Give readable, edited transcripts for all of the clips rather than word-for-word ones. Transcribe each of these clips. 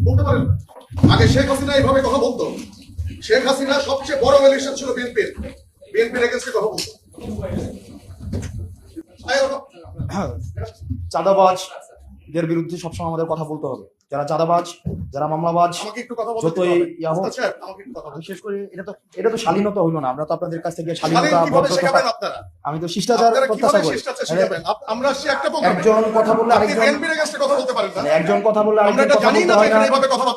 বলতে পারেন আগে শেখ হাসিনা এইভাবে কথা বলতো। শেখ হাসিনা সবচেয়ে বড় এলিগেশন ছিল বিএনপির এগেইনস্টে কথা বলতো। চাঁদাবাজদের বিরুদ্ধে সবসময় আমাদের কথা বলতে হবে। যারা চাঁদাবাজ, যারা মামলাবাজ, আমাকে একটু কথা বলতে যতই ইয়া হোক, বিশেষ করে এটা তো শালীনতা হইলো না। আমরা তো আপনাদের কাছ থেকে শালীনতা, ভদ্রতা, আমি তো শিষ্টাচার প্রত্যাশা করি। আমরা সে একটা একজন কথা বললে আরেকজন, বিএনপির এগেইনস্টে কথা বলতে পারেন না। একজন কথা বললে আরেকজন কথা বলতে হয় না।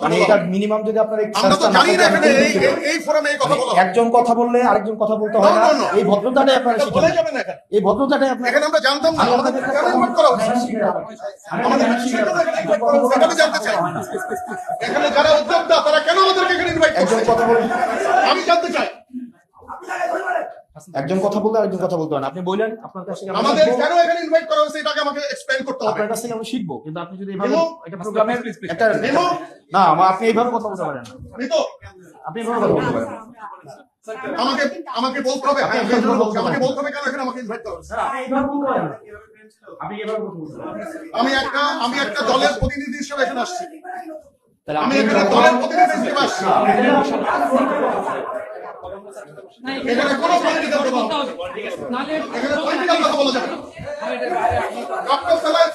মানে এটা মিনিমাম যদি আপনারা আমরা তো জানি না এখানে এই ফোরামে এই কথা বলা একজন কথা বললে আরেকজন কথা বলতে হয় না। এই ভদ্রতাটাই আপনারা শিখে বলে যাবেন এখানে। এই ভদ্রতাটাই আপনারা এখানে আমরা জানতাম না আমাদের কেন ইনভাইট করা হচ্ছে। আমাদের সেটা জানতে চাই। এখানে যারা উদ্যোক্তা তারা কেন আমাদেরকে এখানে ইনভাইট করছে? একজন কথা বলে আমি জানতে চাই। একজন কথা বললে আরেকজন কথা বলতে হয় না। আপনি বললেন আপনার কাছ থেকে আমাদের কেন এখানে ইনভাইট করা হয়েছে এটাকে আমাকে এক্সপ্লেইন করতে হবে। আপনার কাছ থেকে আমরা শিখবো, কিন্তু আপনি যদি এভাবে একটা প্রোগ্রামের একটা না, আপনি এইভাবে কথা বলতে পারেন না। আপনি এইভাবে কথা বলতে পারেন না। আমাকে বলতে হবে, আমাকে বলতে হবে কেন এখানে আমাকে ইনভাইট করা হয়েছে। আপনি এইভাবে বলতে পারেন না। আপনি এইভাবে কথা বলতে পারেন না। আমি একটা দলের প্রতিনিধি হিসেবে এখানে আসছি। তাহলে আমি আপনি এখানে দলের প্রতিনিধি হিসেবে আসছি। এখানে কোনো পলিটিক্যাল কথা হবে না। এখানে পলিটিক্যাল কথা বলা যাবে না। ডক্টর সালাদ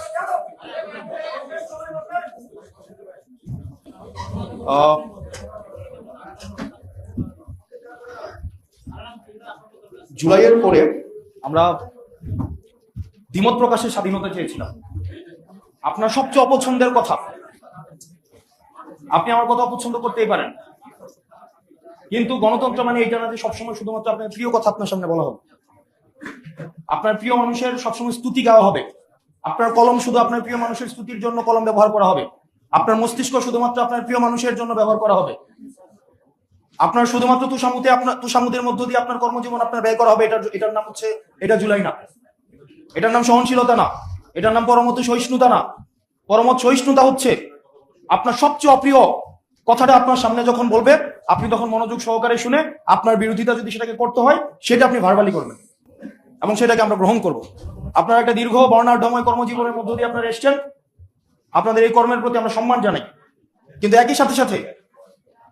জুলাইয়ের পরে আমরা দ্বিমত প্রকাশের স্বাধীনতা চেয়েছিলাম। আপনার সবচেয়ে অপছন্দের কথা, আপনি আমার কথা অপছন্দ করতেই পারেন, কিন্তু গণতন্ত্র মানে এইটা না যে সবসময় শুধুমাত্র আপনার প্রিয় কথা আপনার সামনে বলা হবে। আপনার প্রিয় মানুষের সবসময় স্তুতি গাওয়া হবে। আপনার কলম শুধু আপনার প্রিয় মানুষের স্তুতির জন্য কলম ব্যবহার করা হবে। আপনার মস্তিষ্ক শুধুমাত্র আপনার প্রিয় মানুষের জন্য ব্যবহার করা হবে। আপনার শুধুমাত্র তুষামুদের মধ্য দিয়ে আপনার কর্মজীবন আপনার ব্যয় করা হবে। এটার নাম হচ্ছে, এটা জুলাই না। এটার নাম সহনশীলতা না। এটার নাম পরমত সহিষ্ণুতা না। পরমত সহিষ্ণুতা হচ্ছে আপনার সবচেয়ে অপ্রিয় কথাটা আপনার সামনে যখন বলবে, আপনি তখন মনোযোগ সহকারে শুনে আপনার বিরোধিতা যদি সেটাকে করতে হয় সেটা আপনি ভার্বালি করবেন এবং সেটাকে আমরা গ্রহণ করব। আপনারা একটা দীর্ঘ বর্ণাঢ্যময় কর্মজীবনের মধ্য দিয়ে আপনারা এসছেন। আপনাদের এই কর্মের প্রতি আমরা সম্মান জানাই, কিন্তু একই সাথে সাথে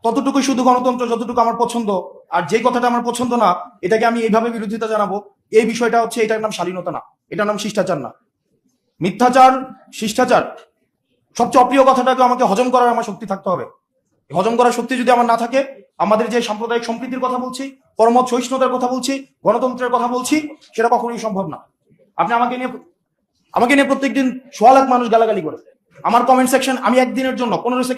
ততটুকুই শুধু গণতন্ত্র যতটুকু আমার পছন্দ, আর যে কথাটা আমার পছন্দ না এটাকে আমি এইভাবে বিরোধিতা জানাবো, এই বিষয়টা হচ্ছে, এটার নাম শালীনতা না, এটার নাম শিষ্টাচার না। মিথ্যাচার, শিষ্টাচার, সবচেয়ে অপ্রিয় কথাটাকে আমাকে হজম করার আমার শক্তি থাকতে হবে। হজম করার শক্তি যদি আমার না থাকে, আমাদের যে সাম্প্রদায়িক সম্প্রীতির কথা বলছি, পরমত সহিষ্ণুতার কথা বলছি, গণতন্ত্রের কথা বলছি, সেটা কখনোই সম্ভব না। আপনি আমাকে নিয়ে প্রত্যেকদিন 1,000,000 মানুষ গালাগালি করে। আমার কমেন্ট সেকশন আমি একদিনের জন্য 15 সেকেন্ড